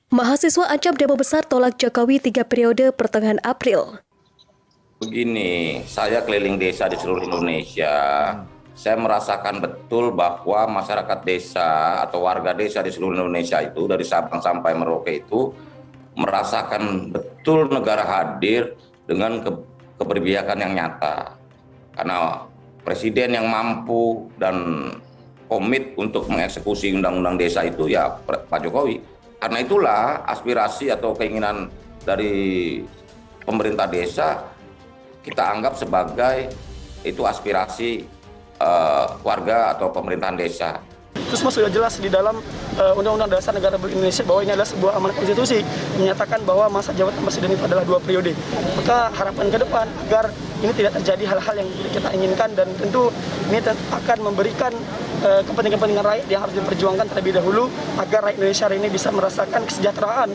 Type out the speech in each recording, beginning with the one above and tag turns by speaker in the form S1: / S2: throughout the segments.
S1: Mahasiswa ancam demo besar tolak Jokowi 3 periode pertengahan April.
S2: Begini, saya keliling desa di seluruh Indonesia. Saya merasakan betul bahwa masyarakat desa atau warga desa di seluruh Indonesia itu dari Sabang sampai Merauke itu merasakan betul negara hadir dengan keberpihakan yang nyata. Karena presiden yang mampu dan komit untuk mengeksekusi undang-undang desa itu ya Pak Jokowi. Karena itulah aspirasi atau keinginan dari pemerintah desa kita anggap sebagai itu aspirasi warga atau pemerintahan desa.
S3: Terus sudah jelas di dalam Undang-Undang Dasar Negara Republik Indonesia bahwa ini adalah sebuah amanat konstitusi menyatakan bahwa masa jabatan presiden itu adalah 2 periode. Maka harapan ke depan agar ini tidak terjadi hal-hal yang kita inginkan, dan tentu ini akan memberikan kepentingan rakyat yang harus diperjuangkan terlebih dahulu agar rakyat Indonesia hari ini bisa merasakan kesejahteraan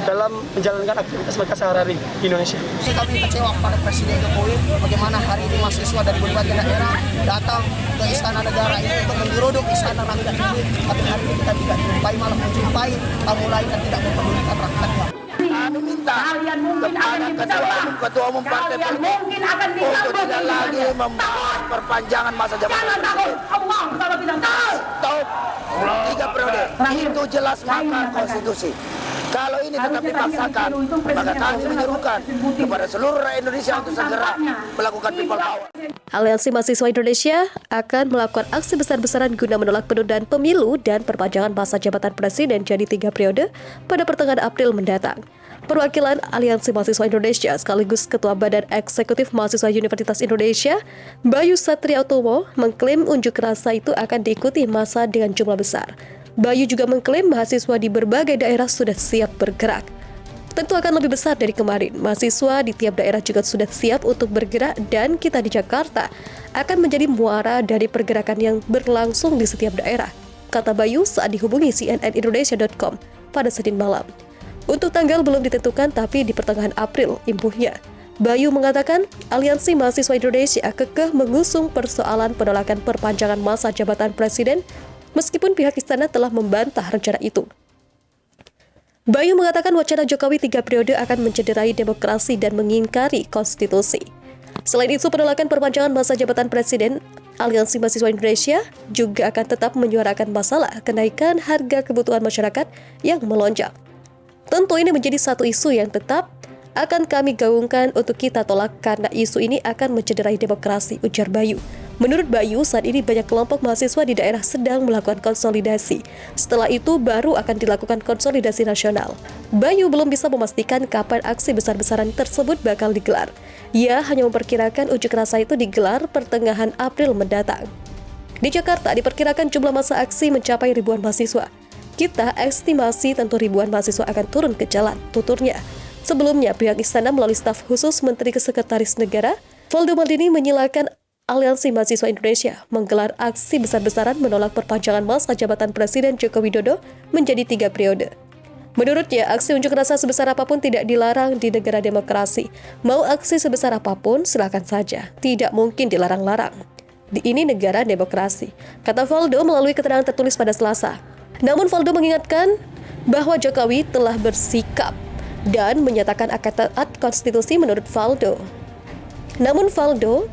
S3: dalam menjalankan aktivitas mereka sehari-hari di Indonesia.
S4: Kami kecewa kepada Presiden Jokowi bagaimana hari ini mahasiswa dari berbagai daerah datang ke Istana Negara ini untuk menggeruduk Istana Rakyat ini, tapi hari ini kita tidak jumpai, malah menjumpai tamu lain dan tidak mempedulikan rakyatnya.
S5: Kami minta ketua umum partai politik untuk tidak lagi membahas perpanjangan masa jabatan presiden. Stop 3 periode. Itu jelas makar konstitusi. Kalau ini tetap dipaksakan, maka kami menyerukan kepada seluruh rakyat Indonesia untuk segera melakukan people power.
S1: Aliansi Mahasiswa Indonesia akan melakukan aksi besar-besaran guna menolak penundaan pemilu dan perpanjangan masa jabatan presiden jadi 3 periode pada pertengahan April mendatang. Perwakilan Aliansi Mahasiswa Indonesia sekaligus Ketua Badan Eksekutif Mahasiswa Universitas Indonesia, Bayu Satria Utomo, mengklaim unjuk rasa itu akan diikuti massa dengan jumlah besar. Bayu juga mengklaim mahasiswa di berbagai daerah sudah siap bergerak. Tentu akan lebih besar dari kemarin. Mahasiswa di tiap daerah juga sudah siap untuk bergerak, dan kita di Jakarta akan menjadi muara dari pergerakan yang berlangsung di setiap daerah, kata Bayu saat dihubungi cnnindonesia.com pada Senin malam. Untuk tanggal belum ditentukan, tapi di pertengahan April imbuhnya. Bayu mengatakan Aliansi Mahasiswa Indonesia kekeh mengusung persoalan penolakan perpanjangan masa jabatan presiden meskipun pihak istana telah membantah rencana itu. Bayu mengatakan wacana Jokowi 3 periode akan mencederai demokrasi dan mengingkari konstitusi. Selain itu, penolakan perpanjangan masa jabatan presiden, Aliansi Mahasiswa Indonesia juga akan tetap menyuarakan masalah kenaikan harga kebutuhan masyarakat yang melonjak. Tentu ini menjadi satu isu yang tetap akan kami gaungkan untuk kita tolak karena isu ini akan mencederai demokrasi, ujar Bayu. Menurut Bayu, saat ini banyak kelompok mahasiswa di daerah sedang melakukan konsolidasi. Setelah itu baru akan dilakukan konsolidasi nasional. Bayu belum bisa memastikan kapan aksi besar-besaran tersebut bakal digelar. Ia hanya memperkirakan unjuk rasa itu digelar pertengahan April mendatang. Di Jakarta diperkirakan jumlah massa aksi mencapai ribuan mahasiswa. Kita estimasi tentu ribuan mahasiswa akan turun ke jalan, tuturnya. Sebelumnya, pihak istana melalui staf khusus Menteri Sekretaris Negara, Valdo Maldini menyilakan Aliansi Mahasiswa Indonesia menggelar aksi besar-besaran menolak perpanjangan masa jabatan Presiden Joko Widodo menjadi 3 periode. Menurutnya, aksi unjuk rasa sebesar apapun tidak dilarang di negara demokrasi. Mau aksi sebesar apapun, silakan saja. Tidak mungkin dilarang-larang. Ini negara demokrasi, kata Valdo melalui keterangan tertulis pada Selasa. Namun Valdo mengingatkan bahwa Jokowi telah bersikap dan menyatakan akan taat konstitusi menurut Valdo. Namun Valdo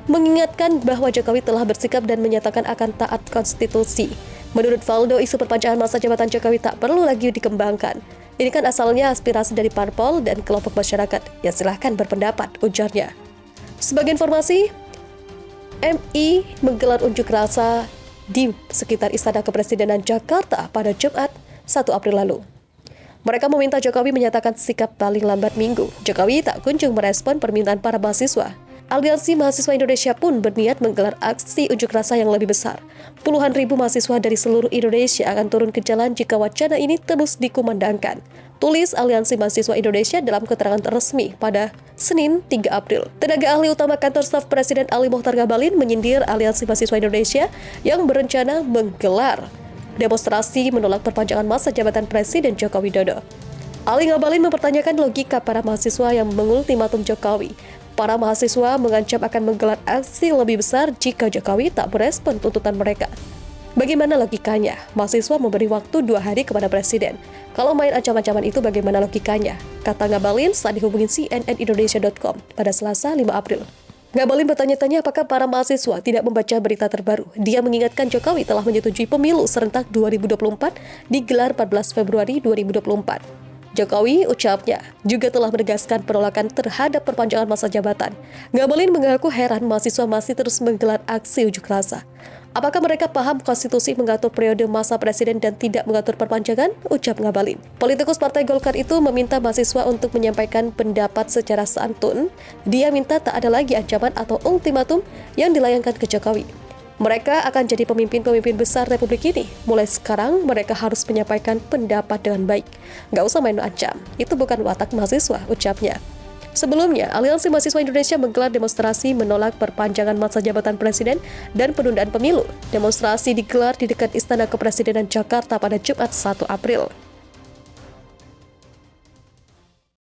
S1: mengingatkan bahwa Jokowi telah bersikap dan menyatakan akan taat konstitusi. Menurut Valdo, isu perpanjangan masa jabatan Jokowi tak perlu lagi dikembangkan. Ini kan asalnya aspirasi dari parpol dan kelompok masyarakat. Ya silahkan berpendapat, ujarnya. Sebagai informasi, MI menggelar unjuk rasa di sekitar Istana Kepresidenan Jakarta pada Jumat 1 April lalu. Mereka meminta Jokowi menyatakan sikap paling lambat Minggu. Jokowi tak kunjung merespon permintaan para mahasiswa. Aliansi Mahasiswa Indonesia pun berniat menggelar aksi unjuk rasa yang lebih besar. Puluhan ribu mahasiswa dari seluruh Indonesia akan turun ke jalan jika wacana ini terus dikumandangkan. Tulis Aliansi Mahasiswa Indonesia dalam keterangan resmi pada Senin 3 April. Tenaga ahli utama kantor staf Presiden Ali Mohtar Ngabalin menyindir Aliansi Mahasiswa Indonesia yang berencana menggelar demonstrasi menolak perpanjangan masa jabatan Presiden Joko Widodo. Ali Ngabalin mempertanyakan logika para mahasiswa yang mengultimatum Jokowi. Para mahasiswa mengancam akan menggelar aksi lebih besar jika Jokowi tak merespon tuntutan mereka. Bagaimana logikanya? Mahasiswa memberi waktu 2 hari kepada Presiden. Kalau main ancaman-ancaman itu bagaimana logikanya? Kata Ngabalin saat dihubungin cnnindonesia.com pada Selasa 5 April. Ngabalin bertanya-tanya apakah para mahasiswa tidak membaca berita terbaru. Dia mengingatkan Jokowi telah menyetujui pemilu serentak 2024 digelar 14 Februari 2024. Jokowi, ucapnya, juga telah menegaskan penolakan terhadap perpanjangan masa jabatan. Ngabalin mengaku heran mahasiswa masih terus menggelar aksi unjuk rasa. Apakah mereka paham konstitusi mengatur periode masa presiden dan tidak mengatur perpanjangan? Ucap Ngabalin. Politikus Partai Golkar itu meminta mahasiswa untuk menyampaikan pendapat secara santun. Dia minta tak ada lagi ancaman atau ultimatum yang dilayangkan ke Jokowi. Mereka akan jadi pemimpin-pemimpin besar Republik ini. Mulai sekarang, mereka harus menyampaikan pendapat dengan baik. Nggak usah main ancam. Itu bukan watak mahasiswa, ucapnya. Sebelumnya, Aliansi Mahasiswa Indonesia menggelar demonstrasi menolak perpanjangan masa jabatan presiden dan penundaan pemilu. Demonstrasi digelar di dekat Istana Kepresidenan Jakarta pada Jumat 1 April.